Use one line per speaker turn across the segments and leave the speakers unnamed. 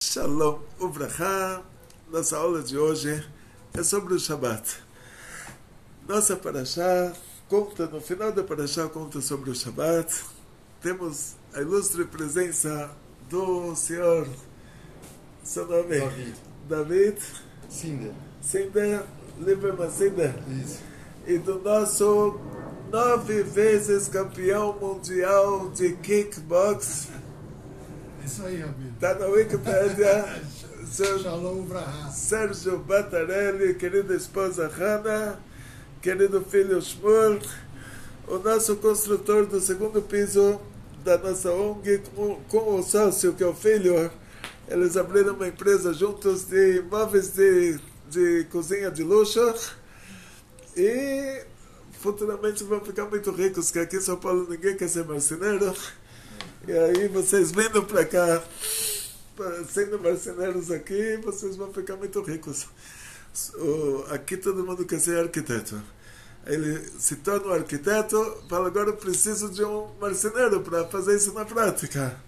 Shalom Uvrachá. Nossa aula de hoje é sobre o Shabbat. Nossa Parashá conta, no final da Parashá conta sobre o Shabbat. Temos a ilustre presença do senhor, seu nome? David Sinder, Lieberman Sinder.
Isso.
E do nosso 9 vezes campeão mundial de kickbox.
Isso aí, Rabino.
Está na Wikipédia.
Shalom Uvrahá.
Sérgio Batarelli, querida esposa Hannah, querido filho Shmuel, o nosso construtor do segundo piso da nossa ONG, com o sócio que é o filho. Eles abriram uma empresa juntos de móveis de cozinha de luxo e futuramente vão ficar muito ricos, que aqui em São Paulo ninguém quer ser marceneiro. E aí vocês vindo para cá, sendo marceneiros aqui, vocês vão ficar muito ricos. Aqui todo mundo quer ser arquiteto. Ele se torna um arquiteto, fala, agora eu preciso de um marceneiro para fazer isso na prática.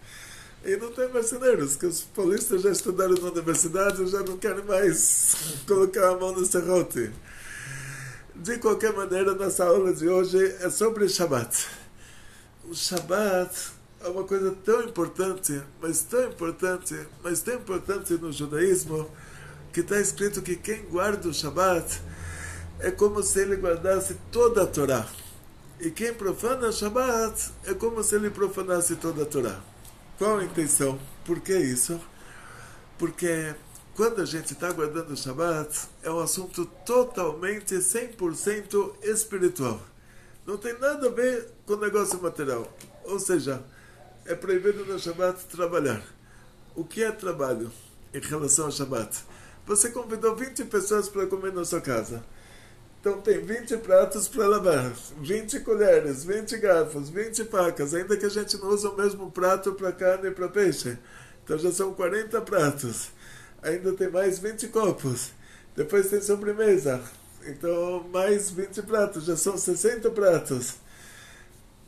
E não tem marceneiros, que os paulistas já estudaram na universidade e já não querem mais colocar a mão no serrote. De qualquer maneira, nossa aula de hoje é sobre Shabbat. O Shabbat é uma coisa tão importante, mas tão importante no judaísmo, que está escrito que quem guarda o Shabbat é como se ele guardasse toda a Torá. E quem profana o Shabbat é como se ele profanasse toda a Torá. Qual a intenção? Por que isso? Porque quando a gente está guardando o Shabbat, é um assunto totalmente 100% espiritual. Não tem nada a ver com o negócio material. Ou seja, é proibido no Shabbat trabalhar. O que é trabalho em relação ao Shabbat? Você convidou 20 pessoas para comer na sua casa. Então tem 20 pratos para lavar, 20 colheres, 20 garfos, 20 facas, ainda que a gente não use o mesmo prato para carne e para peixe. Então já são 40 pratos. Ainda tem mais 20 copos. Depois tem sobremesa. Então mais 20 pratos, já são 60 pratos.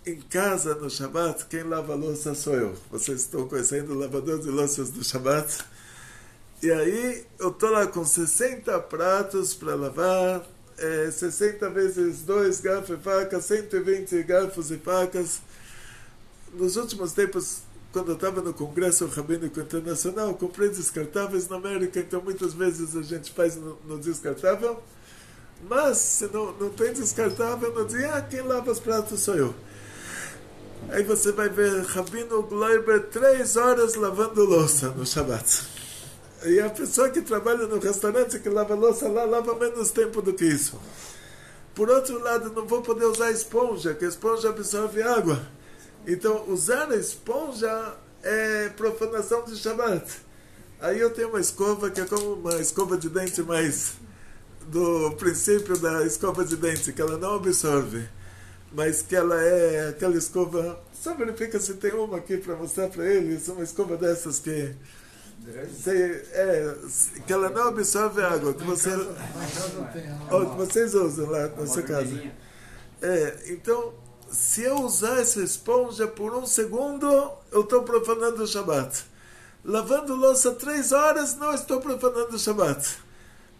Em casa, no Shabbat, quem lava a louça sou eu. Vocês estão conhecendo o lavador de louças do Shabbat? E aí, eu estou lá com 60 pratos para lavar, 60 vezes 2 garfos e facas, 120 garfos e facas. Nos últimos tempos, quando eu estava no Congresso Rabínico Internacional, comprei descartáveis na América, então muitas vezes a gente faz no descartável. Mas, se não tem descartável, no dia, quem lava os pratos sou eu. Aí você vai ver Rabino Gleiber 3 horas lavando louça no Shabbat. E a pessoa que trabalha no restaurante, que lava louça lá, lava menos tempo do que isso. Por outro lado, não vou poder usar esponja, que a esponja absorve água. Então, usar a esponja é profanação de Shabbat. Aí eu tenho uma escova, que é como uma escova de dente mais do princípio da escova de dente, que ela não absorve, mas que ela é aquela escova, só verifica se tem uma aqui para mostrar para eles, uma escova dessas que ela não absorve água, que você, que vocês usam lá na sua casa. Então, se eu usar essa esponja por 1 segundo, eu estou profanando o Shabbat. Lavando louça 3 horas, não estou profanando o Shabbat.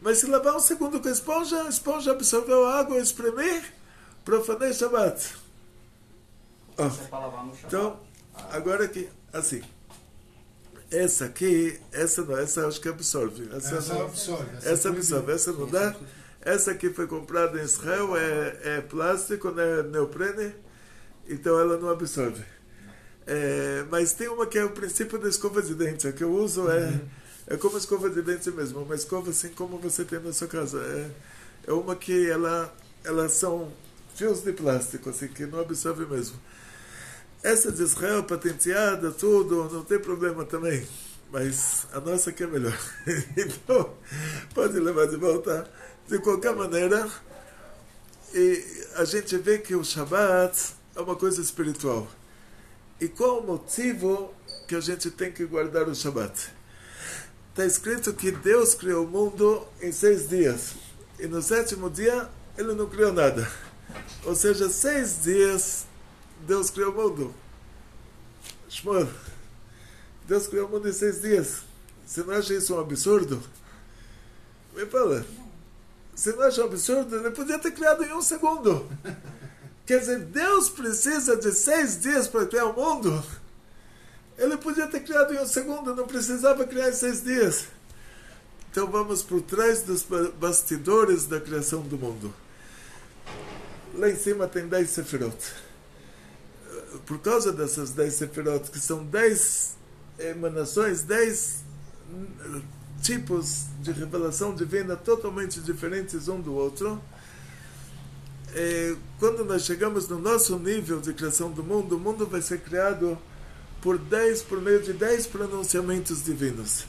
Mas se lavar 1 segundo com a esponja absorveu a água, eu espremi, profanei Shabbat. Então, agora aqui, assim. Essa aqui, essa acho que absorve. Essa absorve, essa não dá. Essa aqui foi comprada em Israel, é plástico, né, neoprene, então ela não absorve. Mas tem uma que é o princípio da escova de dente. A que eu uso é como escova de dente mesmo, uma escova assim como você tem na sua casa. É uma que elas são fios de plástico, assim, que não absorve mesmo. Essa de Israel, patenteada, tudo, não tem problema também. Mas a nossa aqui é melhor. Então, pode levar de volta. De qualquer maneira, e a gente vê que o Shabbat é uma coisa espiritual. E qual o motivo que a gente tem que guardar o Shabbat? Está escrito que Deus criou o mundo em 6 dias. E no 7º dia, Ele não criou nada. Ou seja, 6 dias Deus criou o mundo. Shmuel, Deus criou o mundo em 6 dias. Você não acha isso um absurdo? Me fala. Você não acha um absurdo? Ele podia ter criado em 1 segundo. Quer dizer, Deus precisa de 6 dias para criar o mundo? Ele podia ter criado em 1 segundo, não precisava criar em 6 dias. Então vamos por trás dos bastidores da criação do mundo. Lá em cima tem 10 sefirot. Por causa dessas 10 sefirot, que são 10 emanações, 10 tipos de revelação divina totalmente diferentes um do outro, quando nós chegamos no nosso nível de criação do mundo, o mundo vai ser criado por meio de 10 pronunciamentos divinos.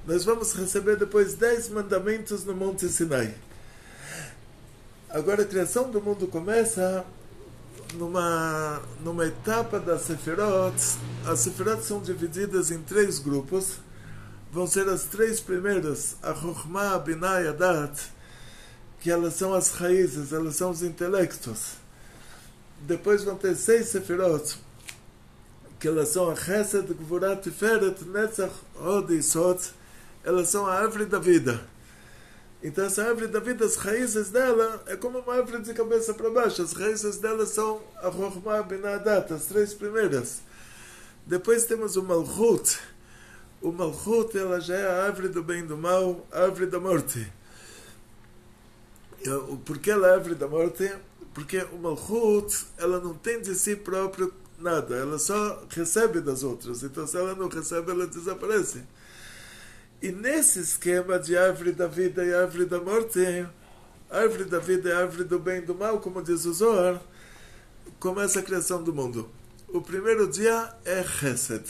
Nós vamos receber depois 10 mandamentos no Monte Sinai. Agora a criação do mundo começa numa etapa das Sefirot. As Sefirot são divididas em 3 grupos. Vão ser as 3 primeiras, a Chokhmah, a Binah e a Dat, que elas são as raízes, elas são os intelectos. Depois vão ter 6 Sefirot, que elas são a Chesed, Gvurat, Tiferet, Netzach, Hod e Sod. Elas são a árvore da vida. Então essa árvore da vida, as raízes dela é como uma árvore de cabeça para baixo. As raízes dela são a Chokhmah, a Binah, a Dat, as 3 primeiras. Depois temos o Malchut. O Malchut, ela já é a árvore do bem e do mal, a árvore da morte. Por que ela é a árvore da morte? Porque o Malchut, ela não tem de si próprio nada, ela só recebe das outras. Então se ela não recebe, ela desaparece. E nesse esquema de árvore da vida e árvore da morte, a árvore da vida é a árvore do bem e do mal, como diz o Zohar, começa a criação do mundo. O primeiro dia é Chesed.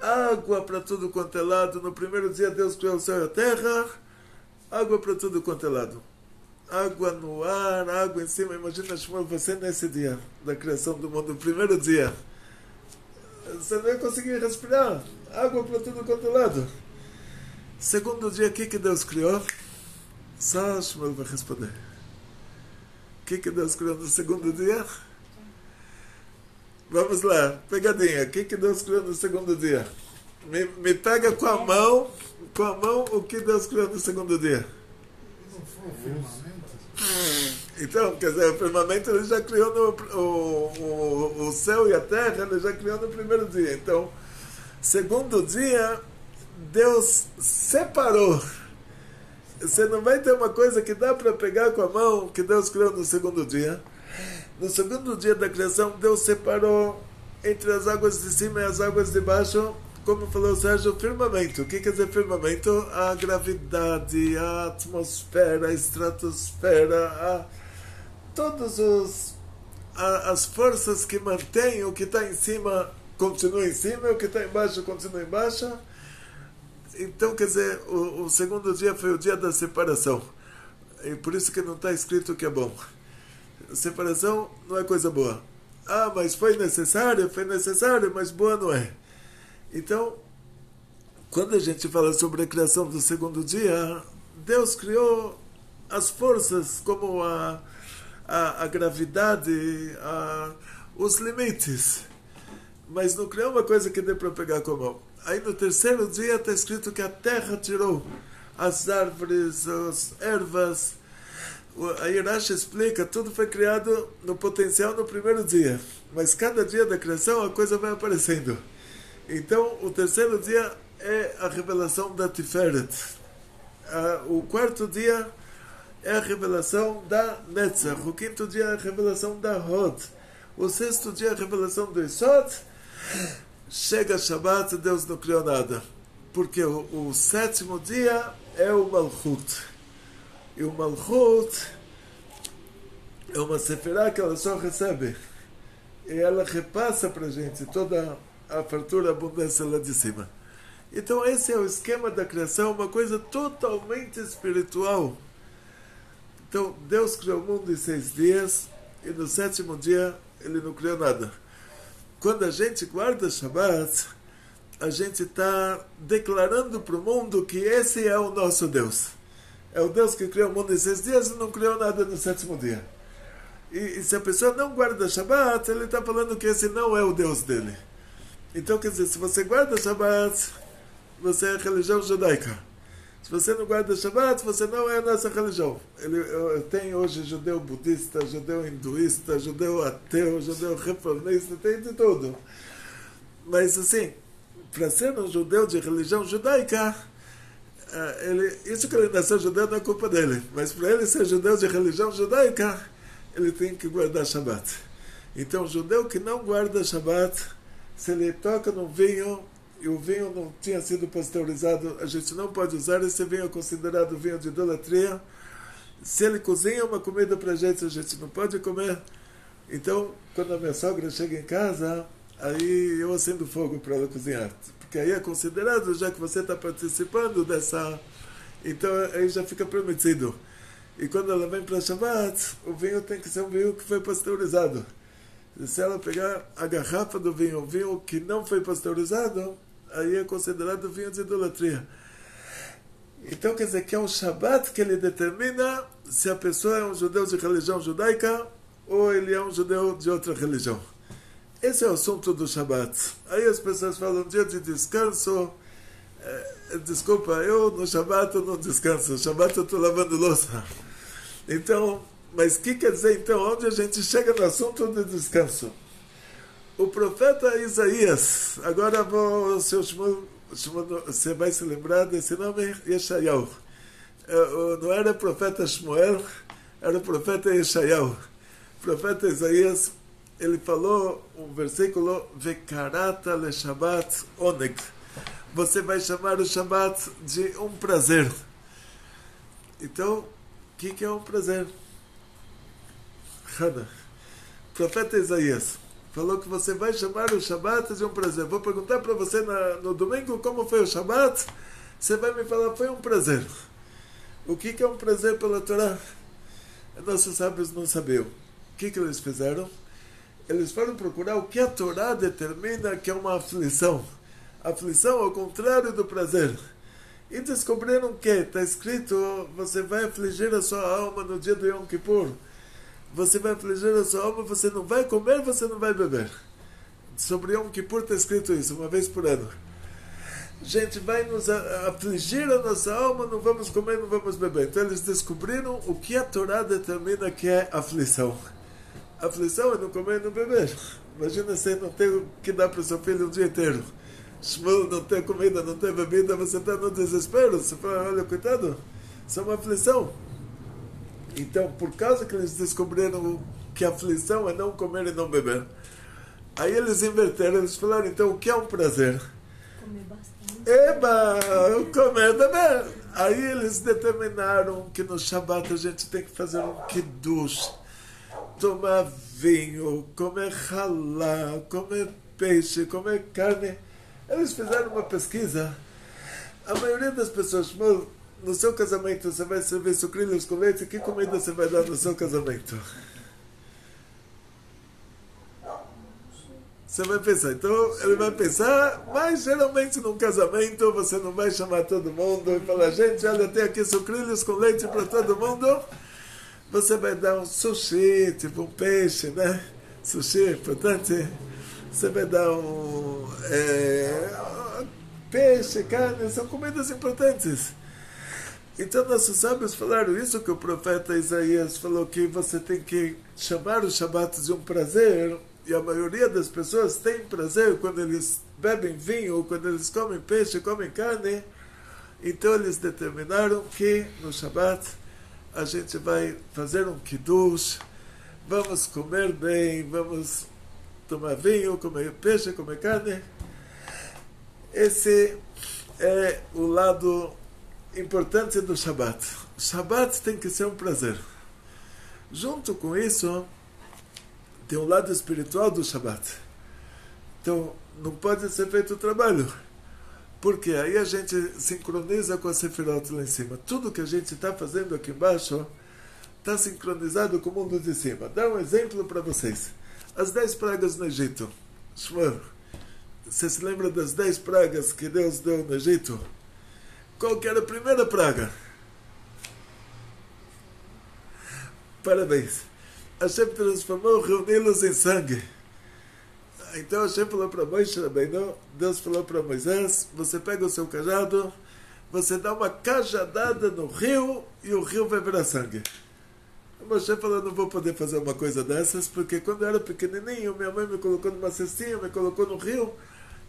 Água para tudo quanto é lado. No primeiro dia Deus criou o céu e a terra. Água para tudo quanto é lado. Água no ar, água em cima. Imagina Shmuel, você nesse dia da criação do mundo, no primeiro dia. Você não ia conseguir respirar. Água para tudo quanto é lado. Segundo dia, o que Deus criou? Só Shmuel vai responder. O que Deus criou no segundo dia? Vamos lá, pegadinha. O que Deus criou no segundo dia? Me pega com a mão, o que Deus criou no segundo dia?
Não foi o firmamento?
Então, quer dizer, o firmamento ele já criou o céu e a terra, ele já criou no primeiro dia. Então, segundo dia, Deus separou. Você não vai ter uma coisa que dá para pegar com a mão que Deus criou no segundo dia. No segundo dia da criação, Deus separou entre as águas de cima e as águas de baixo, como falou o Sérgio, o firmamento. O que quer dizer firmamento? A gravidade, a atmosfera, a estratosfera, todas as forças que mantêm o que está em cima continua em cima, e o que está embaixo continua embaixo. Então, quer dizer, o segundo dia foi o dia da separação. E por isso que não está escrito que é bom. Separação não é coisa boa. Mas foi necessário, mas boa não é. Então, quando a gente fala sobre a criação do segundo dia, Deus criou as forças, como a gravidade, os limites. Mas não criou uma coisa que dê para pegar com a mão. Aí no terceiro dia está escrito que a terra tirou as árvores, as ervas. A Rashi explica, tudo foi criado no potencial no primeiro dia. Mas cada dia da criação a coisa vai aparecendo. Então o terceiro dia é a revelação da Tiferet. O quarto dia é a revelação da Netzach. O quinto dia é a revelação da Hod. O sexto dia é a revelação do Yesod. Chega Shabbat, Deus não criou nada. Porque o sétimo dia é o Malchut. E o Malchut é uma sefirá que ela só recebe. E ela repassa para a gente toda a fartura, a abundância lá de cima. Então esse é o esquema da criação, uma coisa totalmente espiritual. Então Deus criou o mundo em 6 dias e no sétimo dia Ele não criou nada. Quando a gente guarda Shabbat, a gente está declarando para o mundo que esse é o nosso Deus. É o Deus que criou o mundo em 6 dias e não criou nada no sétimo dia. E se a pessoa não guarda Shabbat, ele está falando que esse não é o Deus dele. Então, quer dizer, se você guarda Shabbat, você é religião judaica. Se você não guarda Shabbat, você não é a nossa religião. Tem hoje judeu budista, judeu hinduísta, judeu ateu, judeu reformista, tem de tudo. Mas assim, para ser um judeu de religião judaica, isso que ele nasceu judeu não é culpa dele. Mas para ele ser judeu de religião judaica, ele tem que guardar Shabbat. Então, o judeu que não guarda Shabbat, se ele toca no vinho, e o vinho não tinha sido pasteurizado, a gente não pode usar. Esse vinho é considerado vinho de idolatria. Se ele cozinha uma comida para a gente não pode comer. Então, quando a minha sogra chega em casa, aí eu acendo fogo para ela cozinhar. Porque aí é considerado, já que você está participando dessa... Então, aí já fica permitido. E quando ela vem para Shabbat, o vinho tem que ser um vinho que foi pasteurizado. E se ela pegar a garrafa do vinho, o vinho que não foi pasteurizado, aí é considerado vinho de idolatria. Então quer dizer que é o Shabbat que ele determina se a pessoa é um judeu de religião judaica ou ele é um judeu de outra religião. Esse é o assunto do Shabbat. Aí as pessoas falam dia de descanso. Desculpa, eu no Shabbat eu não descanso. No Shabbat eu estou lavando louça. Então, mas o que quer dizer então? Onde a gente chega no assunto do descanso? O profeta Isaías, agora você vai se lembrar desse nome, Yeshayahu. Não era profeta Shmuel, era o profeta Yeshayahu. O profeta Isaías, ele falou um versículo, Vekarata le Shabbat oneg. Você vai chamar o Shabbat de um prazer. Então, o que é um prazer? Hana. O profeta Isaías falou que você vai chamar o Shabbat de um prazer. Vou perguntar para você no domingo como foi o Shabbat. Você vai me falar, foi um prazer. O que é um prazer pela Torá? Nossos sábios não sabiam. O que eles fizeram? Eles foram procurar o que a Torá determina que é uma aflição. Aflição ao contrário do prazer. E descobriram que está escrito, você vai afligir a sua alma no dia do Yom Kippur. Você vai afligir a sua alma, você não vai comer, você não vai beber. Sobre Yom Kippur está escrito isso, uma vez por ano. Gente, vai nos afligir a nossa alma, não vamos comer, não vamos beber. Então eles descobriram o que a Torá determina que é aflição. Aflição é não comer e não beber. Imagina você não ter o que dar para o seu filho um dia inteiro. Shmuel, não ter comida, não ter bebida, você está no desespero. Você fala, olha, coitado, isso é uma aflição. Então, por causa que eles descobriram que a aflição é não comer e não beber, aí eles inverteram, eles falaram, então, o que é um prazer?
Comer bastante.
Eba, comer e beber. Aí eles determinaram que no Shabbat a gente tem que fazer um kiddush, tomar vinho, comer halá, comer peixe, comer carne. Eles fizeram uma pesquisa. A maioria das pessoas, no seu casamento você vai servir sucrilhos com leite, que comida você vai dar no seu casamento? Você vai pensar, então ele vai pensar, mas geralmente num casamento você não vai chamar todo mundo e falar, gente, olha, tem aqui sucrilhos com leite para todo mundo. Você vai dar um sushi, tipo um peixe, né? Sushi é importante. Você vai dar peixe, carne, são comidas importantes. Então nossos sábios falaram isso, que o profeta Isaías falou que você tem que chamar o Shabbat de um prazer, e a maioria das pessoas tem prazer quando eles bebem vinho, quando eles comem peixe, comem carne. Então eles determinaram que no Shabbat a gente vai fazer um kiddush, vamos comer bem, vamos tomar vinho, comer peixe, comer carne. Esse é o lado importante do Shabbat. O Shabbat tem que ser um prazer. Junto com isso, tem um lado espiritual do Shabbat. Então, não pode ser feito o trabalho. Porque aí a gente sincroniza com a Sefirot lá em cima. Tudo que a gente está fazendo aqui embaixo está sincronizado com o mundo de cima. Dá um exemplo para vocês. As 10 pragas no Egito. Shmuel, você se lembra das 10 pragas que Deus deu no Egito? Qual que era a primeira praga? Parabéns. Hashem transformou reuni-los em sangue. Então Hashem falou para Moisés, Deus falou para Moisés, você pega o seu cajado, você dá uma cajadada no rio e o rio vai virar sangue. O Moshe falou, não vou poder fazer uma coisa dessas, porque quando eu era pequenininho, minha mãe me colocou numa cestinha, me colocou no rio,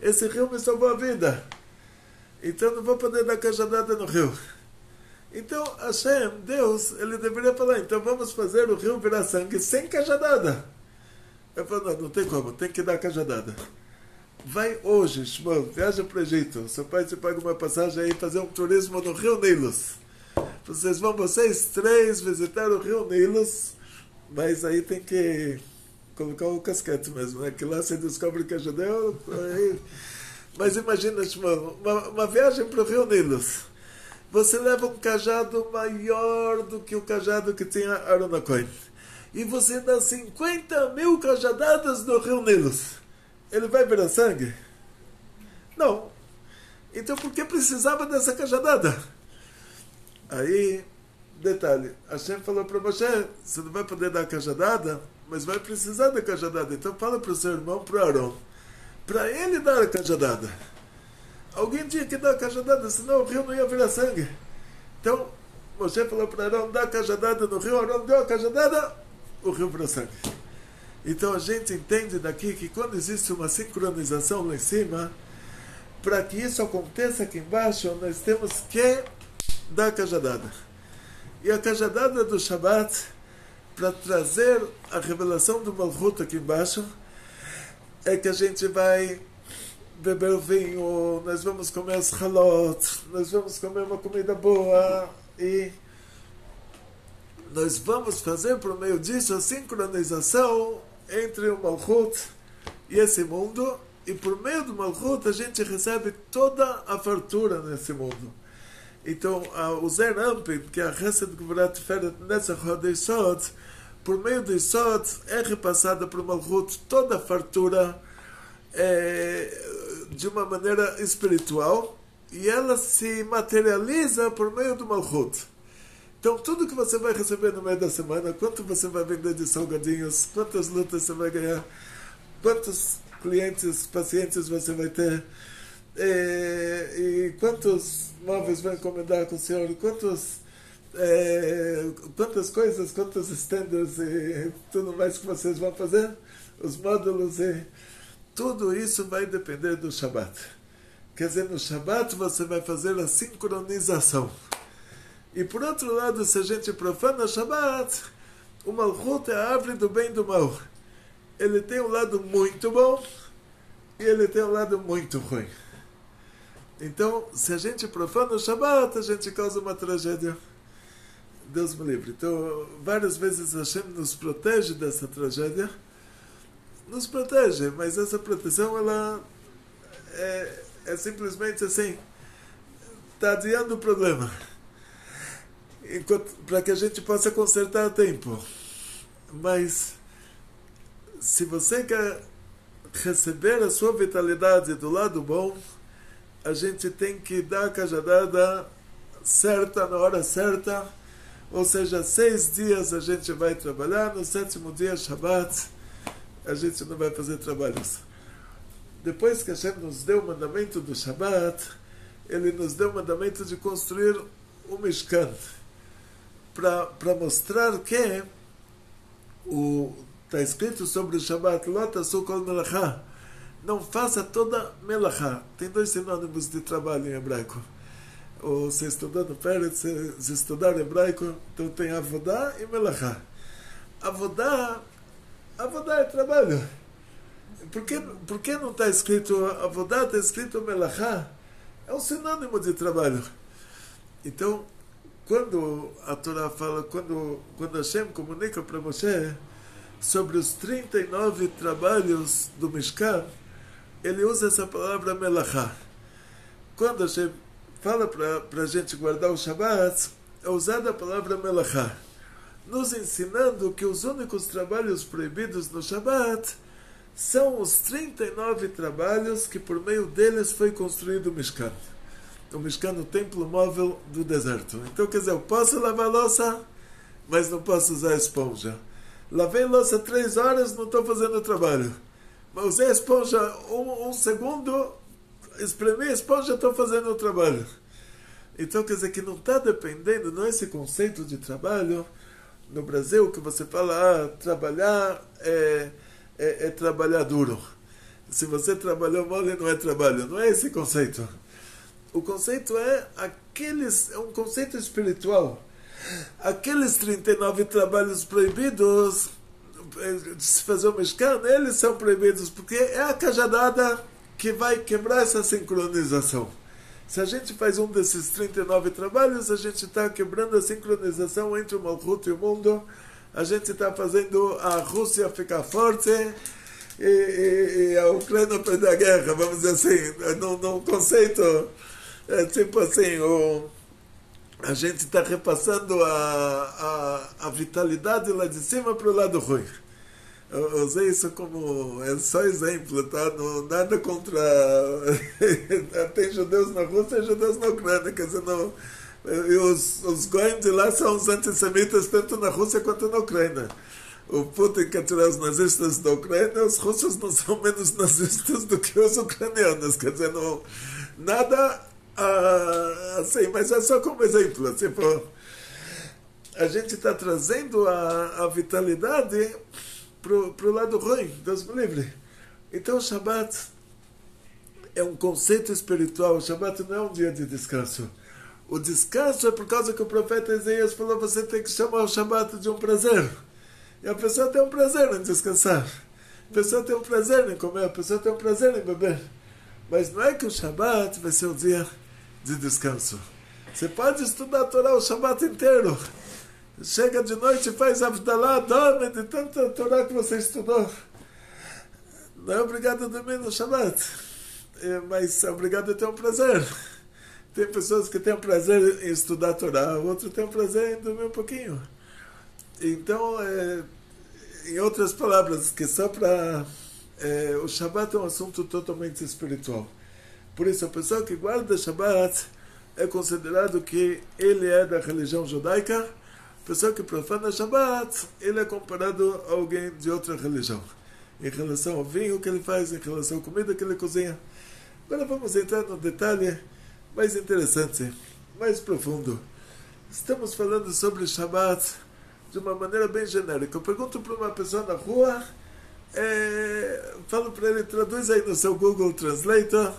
esse rio me salvou a vida. Então não vou poder dar cajadada no rio. Então Hashem, Deus, ele deveria falar, então vamos fazer o rio virar sangue sem cajadada. Eu falei, não tem como, tem que dar cajadada. Vai hoje, Shmuel, viaja para o Egito. Seu pai te paga uma passagem aí fazer um turismo no Rio Nilos. Vocês três, visitar o Rio Nilos, mas aí tem que colocar o casquete mesmo, né? Que lá você descobre que é judeu. Aí... Mas imagina, Shmuel, uma viagem para o Rio Nilos. Você leva um cajado maior do que o cajado que tinha Aaron HaKohen. E você dá 50.000 cajadadas no Rio Nilos. Ele vai virar sangue? Não. Então por que precisava dessa cajadada? Aí, detalhe, Hashem falou para Moshe, você não vai poder dar a cajadada, mas vai precisar da cajadada. Então fala para o seu irmão, para Aaron, para ele dar a cajadada. Alguém tinha que dar a cajadada, senão o rio não ia virar sangue. Então, Moshe falou para Aaron, dá a cajadada no rio, Aaron deu a cajadada, o rio virou sangue. Então a gente entende daqui que quando existe uma sincronização lá em cima, para que isso aconteça aqui embaixo, nós temos que dar a cajadada. E a cajadada do Shabbat, para trazer a revelação do Malchut aqui embaixo, é que a gente vai beber o vinho, nós vamos comer as halot, nós vamos comer uma comida boa e nós vamos fazer por meio disso a sincronização entre o Malchut e esse mundo, e por meio do Malchut a gente recebe toda a fartura nesse mundo. Então, o Zer Ampin, que é a Chesed Gvurat Tiferet Netzach Hod Yesod, por meio do Yesod é repassada para o Malchut toda a fartura de uma maneira espiritual, e ela se materializa por meio do Malchut. Então, tudo que você vai receber no meio da semana, quanto você vai vender de salgadinhos, quantas lutas você vai ganhar, quantos clientes, pacientes você vai ter, e quantos móveis vai encomendar com o senhor, quantas coisas, quantos standards e tudo mais que vocês vão fazer, os módulos, e tudo isso vai depender do Shabbat. Quer dizer, no Shabbat você vai fazer a sincronização. E por outro lado, se a gente profana o Shabbat, o Malchut é a árvore do bem e do mal. Ele tem um lado muito bom e ele tem um lado muito ruim. Então, se a gente profana o Shabbat, a gente causa uma tragédia. Deus me livre. Então, várias vezes Hashem nos protege dessa tragédia. Nos protege, mas essa proteção, ela é simplesmente assim, está adiando o problema. Para que a gente possa consertar a tempo. Mas se você quer receber a sua vitalidade do lado bom, a gente tem que dar a cajadada certa, na hora certa, ou seja, 6 dias a gente vai trabalhar, no 7º dia, Shabbat, a gente não vai fazer trabalhos. Depois que Hashem nos deu o mandamento do Shabbat, ele nos deu o mandamento de construir o Mishkan, para mostrar que está escrito sobre o Shabbat, Lo tasu kol melachá, não faça toda melachá. Tem 2 sinônimos de trabalho em hebraico. Ou se estudar no Pérez, se estudar hebraico, então tem avodá e melachá. Avodá é trabalho. Por que não está escrito avodá, está escrito melachá? É um sinônimo de trabalho. Então, quando a Torá fala, quando Hashem comunica para Moshe sobre os 39 trabalhos do Mishkan, ele usa essa palavra melachá. Quando Hashem fala para a gente guardar o Shabbat, é usada a palavra melachá, nos ensinando que os únicos trabalhos proibidos no Shabbat são os 39 trabalhos que por meio deles foi construído o Mishkan. O Mishkan, o templo móvel do deserto. Então, quer dizer, eu posso lavar louça, mas não posso usar esponja. Lavei louça 3 horas, não estou fazendo trabalho. usei a esponja um segundo, espremi a esponja, estou fazendo o trabalho. Então quer dizer que não está dependendo, não é esse conceito de trabalho. No Brasil, que você fala, trabalhar é trabalhar duro. Se você trabalhou mole, não é trabalho. Não é esse conceito. O conceito é um conceito espiritual. Aqueles 39 trabalhos proibidos de se fazer o Mishkan, eles são proibidos, porque é a cajadada que vai quebrar essa sincronização. Se a gente faz um desses 39 trabalhos, a gente está quebrando a sincronização entre o Malchut e o mundo. A gente está fazendo a Rússia ficar forte e a Ucrânia perder a guerra, vamos dizer assim. Num conceito, tipo assim, a gente está repassando a vitalidade lá de cima para o lado ruim. Eu usei isso como só exemplo, tá? Não, nada contra. Tem judeus na Rússia e judeus na Ucrânia, quer dizer, não. E os goyim de lá são os antissemitas tanto na Rússia quanto na Ucrânia. O Putin quer tirar os nazistas da Ucrânia, os russos não são menos nazistas do que os ucranianos, quer dizer, não, nada assim, mas é só como exemplo. Tipo, a gente está trazendo a vitalidade pro lado ruim, Deus me livre. Então o Shabbat é um conceito espiritual. O Shabbat não é um dia de descanso. O descanso é por causa que o profeta Isaías falou: você tem que chamar o Shabbat de um prazer. E a pessoa tem um prazer em descansar, a pessoa tem um prazer em comer, a pessoa tem um prazer em beber. Mas não é que o Shabbat vai ser um dia de descanso. Você pode estudar a Torá o Shabbat inteiro. Chega de noite, faz Avdalá, dorme de tanta Torá que você estudou. Não é obrigado a dormir no Shabbat, mas é obrigado a ter um prazer. Tem pessoas que têm um prazer em estudar a Torá, outros têm um prazer em dormir um pouquinho. Então, em outras palavras, que só para... o Shabbat é um assunto totalmente espiritual. Por isso, a pessoa que guarda Shabbat é considerado que ele é da religião judaica. A pessoa que profana Shabbat, ele é comparado a alguém de outra religião. Em relação ao vinho que ele faz, em relação à comida que ele cozinha. Agora vamos entrar no detalhe mais interessante, mais profundo. Estamos falando sobre Shabbat de uma maneira bem genérica. Eu pergunto para uma pessoa na rua, falo para ele, traduz aí no seu Google Translator,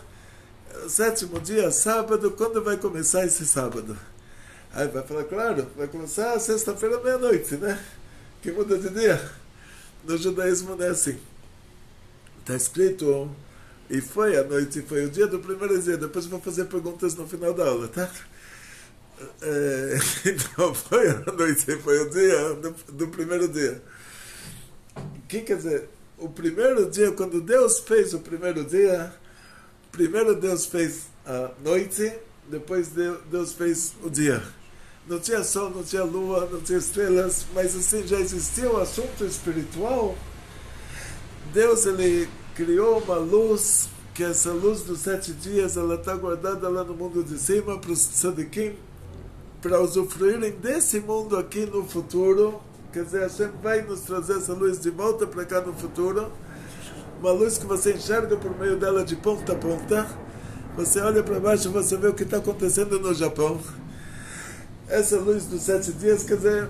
7º dia, sábado, quando vai começar esse sábado? Aí vai falar, claro, vai começar sexta-feira, meia-noite, né? Que muda de dia. No judaísmo não é assim. Está escrito, e foi a noite, foi o dia do primeiro dia. Depois eu vou fazer perguntas no final da aula, tá? Então foi a noite, foi o dia do primeiro dia. O que quer dizer? O primeiro dia, quando Deus fez o primeiro dia, primeiro Deus fez a noite, depois Deus fez o dia. Não tinha sol, não tinha lua, não tinha estrelas, mas assim já existia um assunto espiritual. Deus, ele criou uma luz, que essa luz dos 7 dias, ela está guardada lá no mundo de cima para os tzadikim, para usufruírem desse mundo aqui no futuro. Quer dizer, Hashem vai nos trazer essa luz de volta para cá no futuro. Uma luz que você enxerga por meio dela de ponta a ponta. Você olha para baixo e você vê o que está acontecendo no Japão. Essa luz dos 7 dias, quer dizer,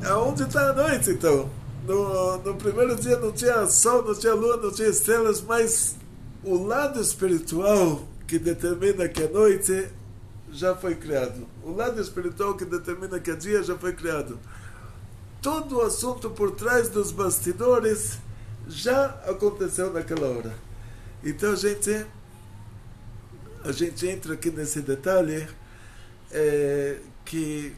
aonde está a noite então? No primeiro dia não tinha sol, não tinha lua, não tinha estrelas, mas o lado espiritual que determina que a noite já foi criado. O lado espiritual que determina que a dia já foi criado. Todo o assunto por trás dos bastidores já aconteceu naquela hora. Então a gente entra aqui nesse detalhe, que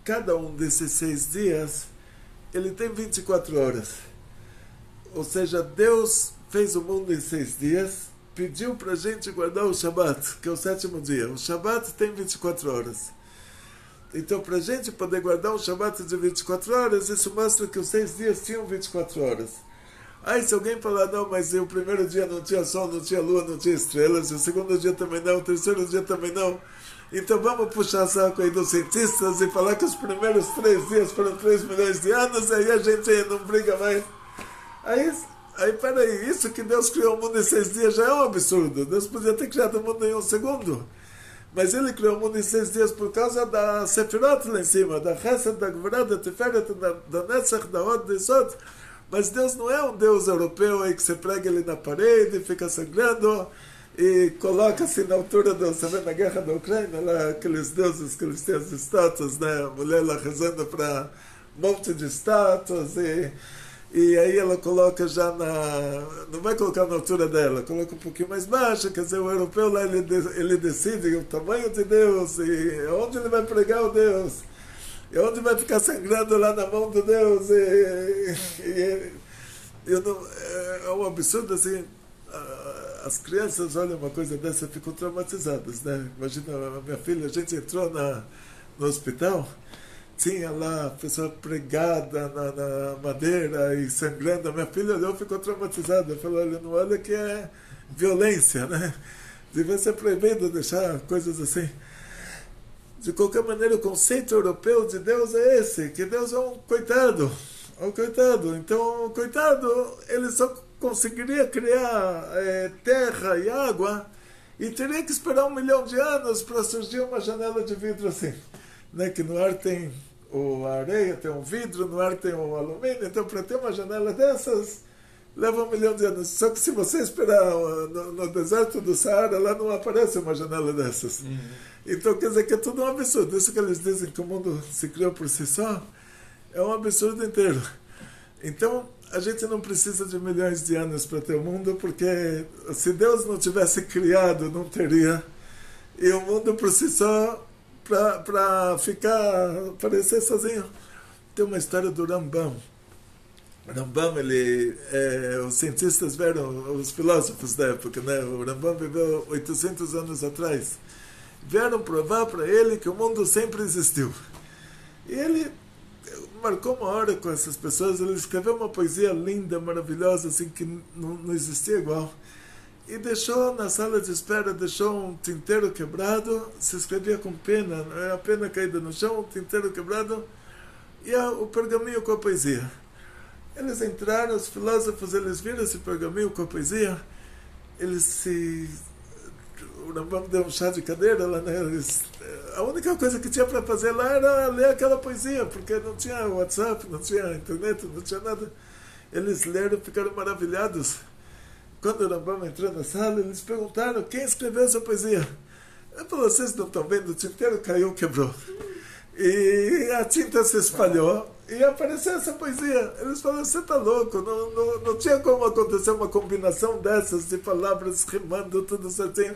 cada um desses 6 dias ele tem 24 horas. Ou seja, Deus fez o mundo em 6 dias, pediu para a gente guardar o Shabbat, que é o 7º dia. O Shabbat tem 24 horas. Então, para a gente poder guardar um Shabbat de 24 horas, isso mostra que os 6 dias tinham 24 horas. Aí, se alguém falar, não, mas o primeiro dia não tinha sol, não tinha lua, não tinha estrelas, o segundo dia também não, o terceiro dia também não, então vamos puxar saco aí dos cientistas e falar que os primeiros 3 dias foram 3 milhões de anos, aí a gente não briga mais. Aí Aí, peraí, isso que Deus criou o mundo em 6 dias já é um absurdo. Deus podia ter criado o mundo em 1 segundo. Mas ele criou o mundo em 6 dias por causa da Sefirot lá em cima, da Chesed, da Gvurah, da Tiferet, da Netzach, da Od, da Isod. Mas Deus não é um Deus europeu aí que você prega ele na parede, fica sangrando e coloca assim na altura do... Você vê na guerra da Ucrânia, lá, aqueles deuses que eles têm as estátuas, né? A mulher lá rezando para um monte de estátuas e aí ela coloca já não vai colocar na altura dela, coloca um pouquinho mais baixa, quer dizer, o europeu lá ele decide o tamanho de Deus e onde ele vai pregar o Deus, e onde vai ficar sangrando lá na mão do Deus, é um absurdo assim. As crianças olham uma coisa dessa e ficam traumatizadas, né? Imagina, a minha filha, a gente entrou no hospital, tinha lá a pessoa pregada na madeira e sangrando. A minha filha olhou e ficou traumatizada. Falou, olha, não olha que é violência, né? Devia ser proibido deixar coisas assim. De qualquer maneira, o conceito europeu de Deus é esse, que Deus é um coitado. Um coitado. Então, o coitado, ele só conseguiria criar terra e água e teria que esperar 1 milhão de anos para surgir uma janela de vidro assim. Né, que no ar tem a areia, tem um vidro, no ar tem o alumínio, então para ter uma janela dessas leva 1 milhão de anos. Só que se você esperar no deserto do Saara, lá não aparece uma janela dessas. Uhum. Então quer dizer que é tudo um absurdo. Isso que eles dizem que o mundo se criou por si só, é um absurdo inteiro. Então a gente não precisa de milhões de anos para ter o mundo, porque se Deus não tivesse criado, não teria. E o mundo por si só, para aparecer sozinho. Tem uma história do Rambam. Rambam, os cientistas viram, os filósofos da época, né? O Rambam viveu 800 anos atrás. Vieram provar para ele que o mundo sempre existiu. E ele marcou uma hora com essas pessoas, ele escreveu uma poesia linda, maravilhosa, assim, que não existia igual. E deixou na sala de espera, deixou um tinteiro quebrado, se escrevia com pena, a pena caída no chão, um tinteiro quebrado, e o pergaminho com a poesia. Eles entraram, os filósofos, eles viram esse pergaminho com a poesia, o Rambam deu um chá de cadeira lá, né? A única coisa que tinha para fazer lá era ler aquela poesia, porque não tinha WhatsApp, não tinha internet, não tinha nada. Eles leram e ficaram maravilhados. Quando o Rambam entrou na sala, eles perguntaram quem escreveu essa poesia. Ele falou, vocês não estão vendo, o tinteiro caiu, quebrou. E a tinta se espalhou e apareceu essa poesia. Eles falaram, você está louco, não tinha como acontecer uma combinação dessas de palavras rimando tudo certinho.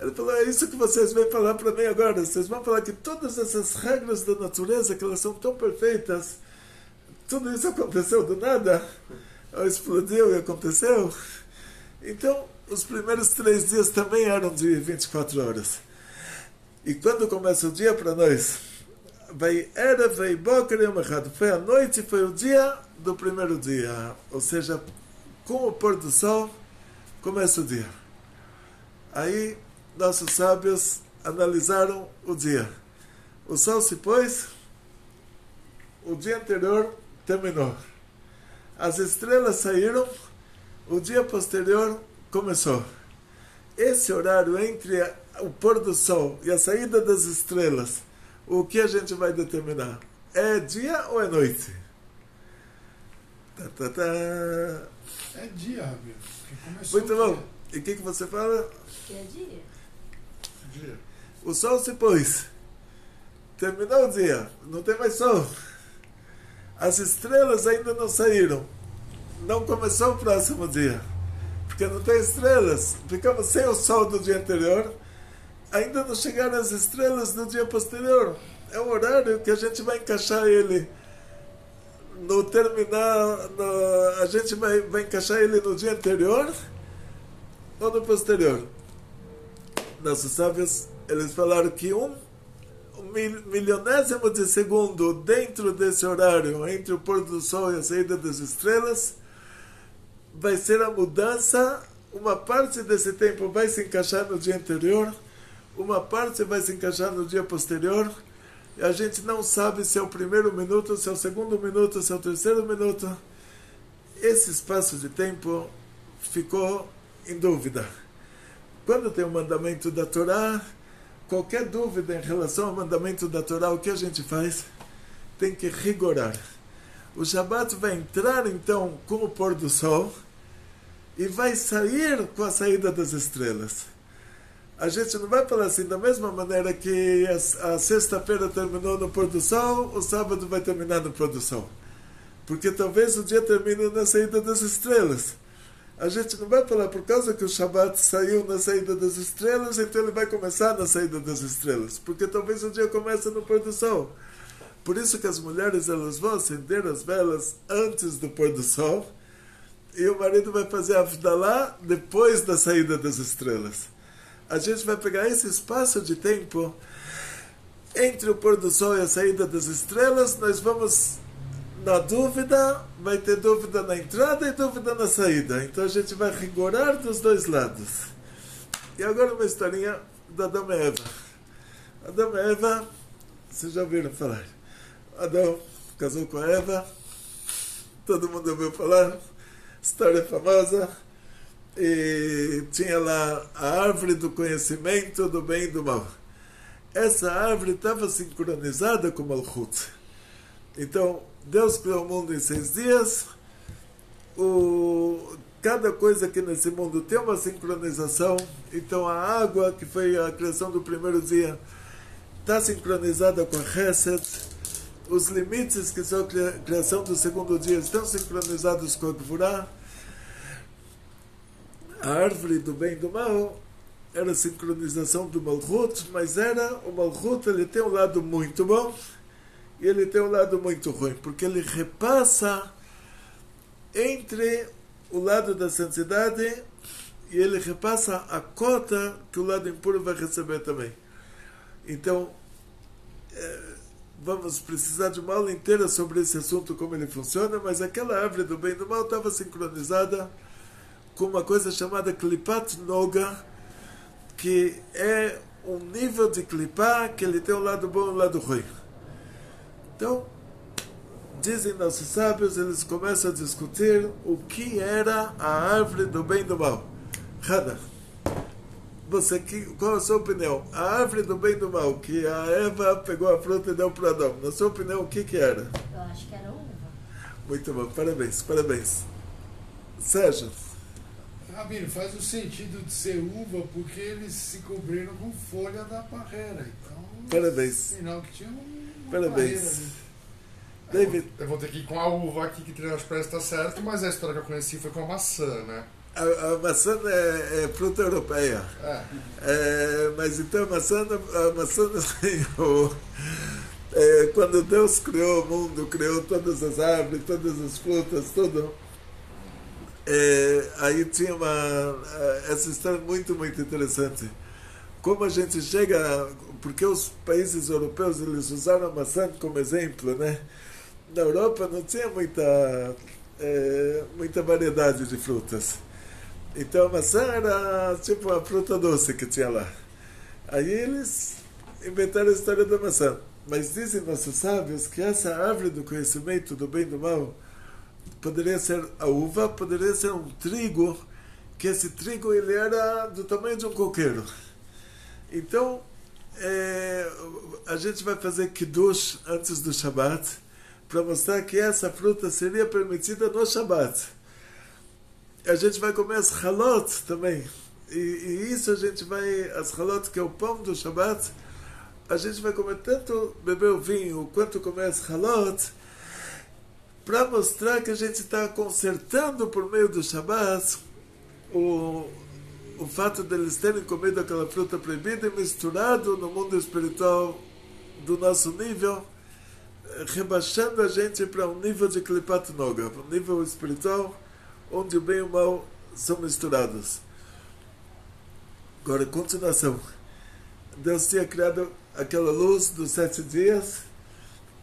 Ele falou, é isso que vocês vêm falar para mim agora. Vocês vão falar que todas essas regras da natureza, que elas são tão perfeitas, tudo isso aconteceu do nada? Ou explodiu e aconteceu? Então, os primeiros 3 dias também eram de 24 horas. E quando começa o dia para nós? Foi a noite, foi o dia do primeiro dia. Ou seja, com o pôr do sol, começa o dia. Aí, nossos sábios analisaram o dia. O sol se pôs, o dia anterior terminou. As estrelas saíram, o dia posterior começou. Esse horário entre o pôr do sol e a saída das estrelas, o que a gente vai determinar? É dia ou é noite?
É dia, Rabino.
Muito bom. E o que você fala?
É dia.
Dia.
O sol se pôs. Terminou o dia. Não tem mais sol. As estrelas ainda não saíram. Não começou o próximo dia. Porque não tem estrelas. Ficamos sem o sol do dia anterior. Ainda não chegaram as estrelas do dia posterior. É o horário que a gente vai encaixar ele no terminar. A gente vai encaixar ele no dia anterior ou no posterior. Nossos sábios, eles falaram que um milionésimo de segundo dentro desse horário, entre o pôr do sol e a saída das estrelas, vai ser a mudança. Uma parte desse tempo vai se encaixar no dia anterior, uma parte vai se encaixar no dia posterior, e a gente não sabe se é o primeiro minuto, se é o segundo minuto, se é o terceiro minuto. esse espaço de tempo ficou em dúvida. Quando tem o mandamento da Torá, qualquer dúvida em relação ao mandamento da Torá, o que a gente faz? Tem que rigorar. O Shabat vai entrar então com o pôr do sol e vai sair com a saída das estrelas. A gente não vai falar assim, da mesma maneira que a sexta-feira terminou no pôr do sol, o sábado vai terminar no pôr do sol. Porque talvez o dia termine na saída das estrelas. A gente não vai falar por causa que o Shabat saiu na saída das estrelas, então ele vai começar na saída das estrelas. Porque talvez o dia comece no pôr do sol. Por isso que as mulheres elas vão acender as velas antes do pôr do sol e o marido vai fazer a Havdalah depois da saída das estrelas. A gente vai pegar esse espaço de tempo entre o pôr do sol e a saída das estrelas, nós vamos, na dúvida, vai ter dúvida na entrada e dúvida na saída. Então a gente vai rigorar dos dois lados. E agora uma historinha da Adão e Eva. Adão e Eva, vocês já ouviram falar? Adão casou com a Eva, todo mundo ouviu falar, história famosa. E tinha lá a árvore do conhecimento do bem e do mal. Essa árvore estava sincronizada com o Malchut. Então, Deus criou o mundo em 6 dias. Cada coisa aqui nesse mundo tem uma sincronização. Então, a água, que foi a criação do primeiro dia, está sincronizada com a Chesed. Os limites, que são a criação do segundo dia, estão sincronizados com a Gvurah. A árvore do bem e do mal era a sincronização do Malchut, mas o Malchut ele tem um lado muito bom e ele tem um lado muito ruim, porque ele repassa entre o lado da santidade e ele repassa a cota que o lado impuro vai receber também. Então, vamos precisar de uma aula inteira sobre esse assunto, como ele funciona, mas aquela árvore do bem e do mal estava sincronizada com uma coisa chamada Klipat Noga, que é um nível de Klipá que ele tem um lado bom e um lado ruim. Então, dizem nossos sábios, eles começam a discutir o que era a árvore do bem e do mal. Hana, qual a sua opinião? A árvore do bem e do mal, que a Eva pegou a fruta e deu para Adão, na sua opinião, o que era?
Eu acho que era uva.
Muito bom, parabéns, parabéns. Sérgio?
Rabino, faz o sentido de ser uva porque eles se cobriram com folha da parreira. Então,
parabéns.
Sinal que tinha uma
parabéns. David.
Eu vou ter que ir com a uva aqui, que treinar os pés está certo, mas a história que eu conheci foi com a maçã, né?
A maçã é fruta europeia. Mas então a maçã quando Deus criou o mundo, criou todas as árvores, todas as frutas, tudo. Aí tinha essa história muito, muito interessante. Como a gente chega, porque os países europeus eles usaram a maçã como exemplo, né? Na Europa não tinha muita variedade de frutas. Então a maçã era tipo a fruta doce que tinha lá. Aí eles inventaram a história da maçã. Mas dizem nossos sábios que essa árvore do conhecimento do bem e do mal poderia ser a uva, poderia ser um trigo, que esse trigo ele era do tamanho de um coqueiro. Então, a gente vai fazer kiddush antes do Shabat, para mostrar que essa fruta seria permitida no Shabat. A gente vai comer as halot também. E isso a gente vai, as halot, que é o pão do Shabat, a gente vai comer tanto beber o vinho, quanto comer as halot, para mostrar que a gente está consertando por meio do Shabat o fato deles terem comido aquela fruta proibida e misturado no mundo espiritual do nosso nível, rebaixando a gente para um nível de Klipat Noga, um nível espiritual onde o bem e o mal são misturados. Agora, continuação. Deus tinha criado aquela luz dos 7 dias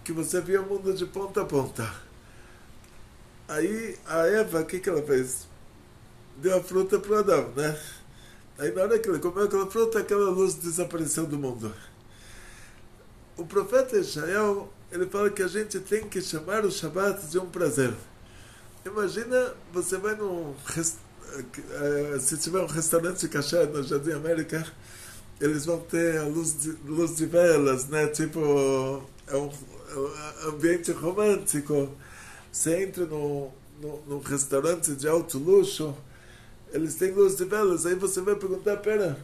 que você via o mundo de ponta a ponta. Aí a Eva, o que ela fez? Deu a fruta para o Adão, né? Aí na hora que ele comeu aquela fruta, aquela luz desapareceu do mundo. O profeta Israel, ele fala que a gente tem que chamar o Shabat de um prazer. Imagina, você vai se tiver um restaurante kasher no Jardim América, eles vão ter a luz de velas, né? Tipo, é um ambiente romântico. Você entra num restaurante de alto luxo, eles têm luz de velas, aí você vai perguntar, pera,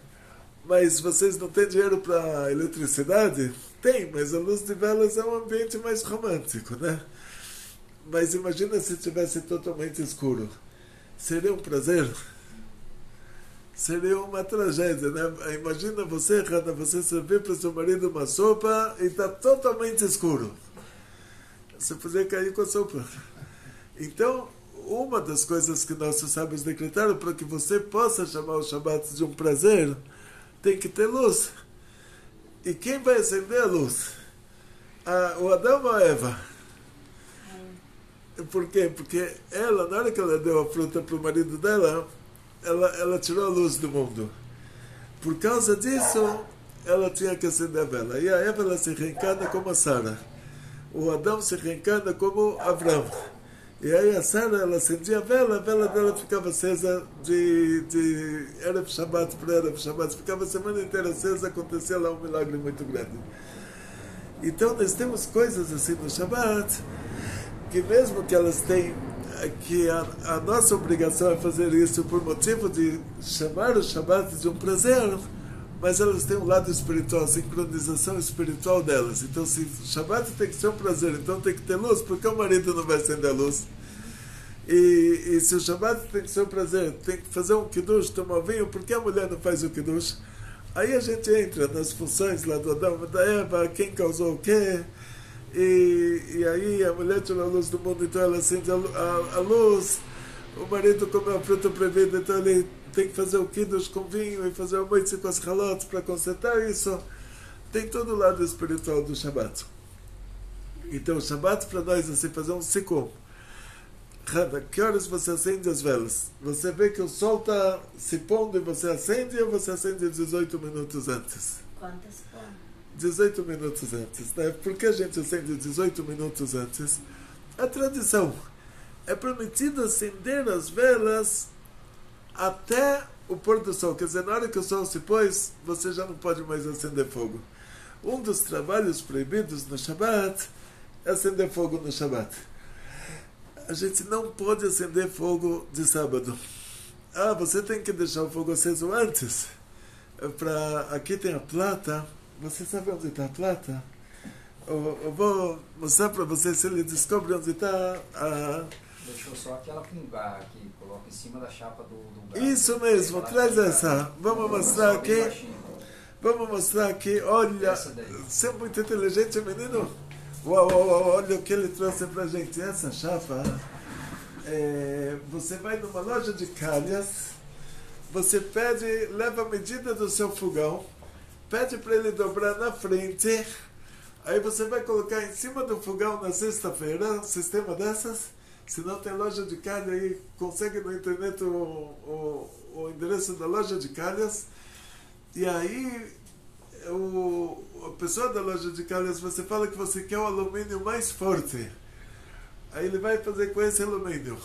mas vocês não têm dinheiro para eletricidade? Tem, mas a luz de velas é um ambiente mais romântico, né? Mas imagina se tivesse totalmente escuro. Seria um prazer? Seria uma tragédia, né? Imagina você, Rana, você servir para o seu marido uma sopa e está totalmente escuro. Você podia cair com a sopa. Então, uma das coisas que nossos sábios decretaram para que você possa chamar o Shabat de um prazer, tem que ter luz. E quem vai acender a luz? O Adão ou a Eva? Por quê? Porque ela, na hora que ela deu a fruta para o marido dela, ela tirou a luz do mundo. Por causa disso, ela tinha que acender a vela. E a Eva, ela se reencarna como a Sara. O Adão se reencarna como Abraão. E aí a Sara, ela acendia a vela dela ficava acesa de Erev Shabbat para Erev Shabbat. Ficava a semana inteira acesa, acontecia lá um milagre muito grande. Então nós temos coisas assim no Shabbat, que mesmo que elas têm, que a nossa obrigação é fazer isso por motivo de chamar o Shabbat de um prazer, mas elas têm um lado espiritual, a sincronização espiritual delas. Então, se o Shabbat tem que ser um prazer, então tem que ter luz, porque o marido não vai acender a luz. E se o Shabbat tem que ser um prazer, tem que fazer um kiddush, tomar vinho, porque a mulher não faz o kiddush? Aí a gente entra nas funções lá do Adão e da Eva, quem causou o quê? E aí a mulher tirou a luz do mundo, então ela acende a luz. O marido comeu a fruta proibida, então ele tem que fazer o kiddush com vinho e fazer o moitzi com as halotes para consertar isso. Tem todo o lado espiritual do Shabbat. Então o Shabbat para nós é assim, fazer um sikum. Rana, que horas você acende as velas? Você vê que o sol está se pondo e você acende, ou você acende 18 minutos antes?
Quantas pontas?
18 minutos antes, né? Por que a gente acende 18 minutos antes? A tradição. É permitido acender as velas até o pôr do sol. Quer dizer, na hora que o sol se pôs, você já não pode mais acender fogo. Um dos trabalhos proibidos no Shabbat é acender fogo no Shabbat. A gente não pode acender fogo de sábado. Você tem que deixar o fogo aceso antes. Aqui tem a plata. Você sabe onde está a plata? Eu vou mostrar para você se ele descobre onde está a...
Deixou só aquela com gás que coloca em cima da chapa do gás.
Isso mesmo, traz essa. Vamos mostrar aqui. Vamos mostrar aqui. Olha, você é muito inteligente, menino. Uau, olha o que ele trouxe pra gente. Essa chapa, você vai numa loja de calhas, você pede, leva a medida do seu fogão, pede para ele dobrar na frente, aí você vai colocar em cima do fogão na sexta-feira, um sistema dessas. Se não tem loja de calha aí, consegue no internet o endereço da loja de calhas, e aí a pessoa da loja de calhas, você fala que você quer o alumínio mais forte. Aí ele vai fazer com esse alumínio.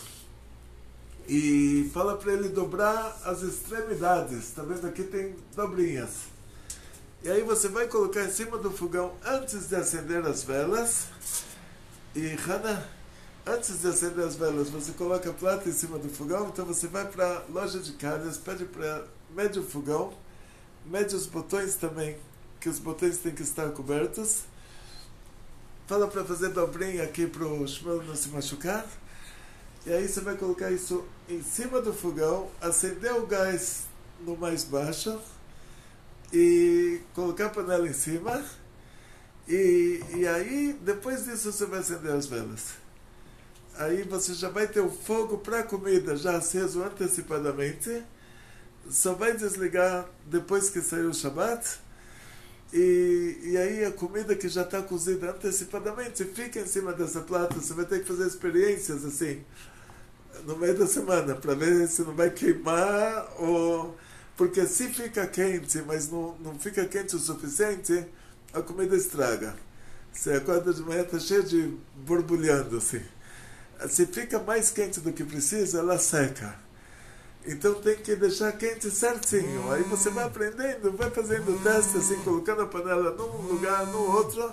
E fala para ele dobrar as extremidades. Tá vendo? Aqui tem dobrinhas. E aí você vai colocar em cima do fogão antes de acender as velas. E Hana, antes de acender as velas, você coloca a plata em cima do fogão. Então você vai para a loja de calhas, pede para mede o fogão, mede os botões também, que os botões têm que estar cobertos. Fala para fazer dobrinha aqui para o Shmuel não se machucar. E aí você vai colocar isso em cima do fogão, acender o gás no mais baixo e colocar a panela em cima. E aí, depois disso, você vai acender as velas. Aí você já vai ter o fogo para a comida já aceso antecipadamente. Só vai desligar depois que sair o Shabbat. E aí a comida que já está cozida antecipadamente fica em cima dessa plata. Você vai ter que fazer experiências assim no meio da semana para ver se não vai queimar, porque se fica quente, mas não fica quente o suficiente, a comida estraga. Você acorda de manhã, está cheio de borbulhando assim. se fica mais quente do que precisa, ela seca. Então tem que deixar quente certinho. Aí você vai aprendendo, vai fazendo testes, assim, colocando a panela num lugar, no outro,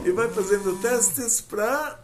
e vai fazendo testes para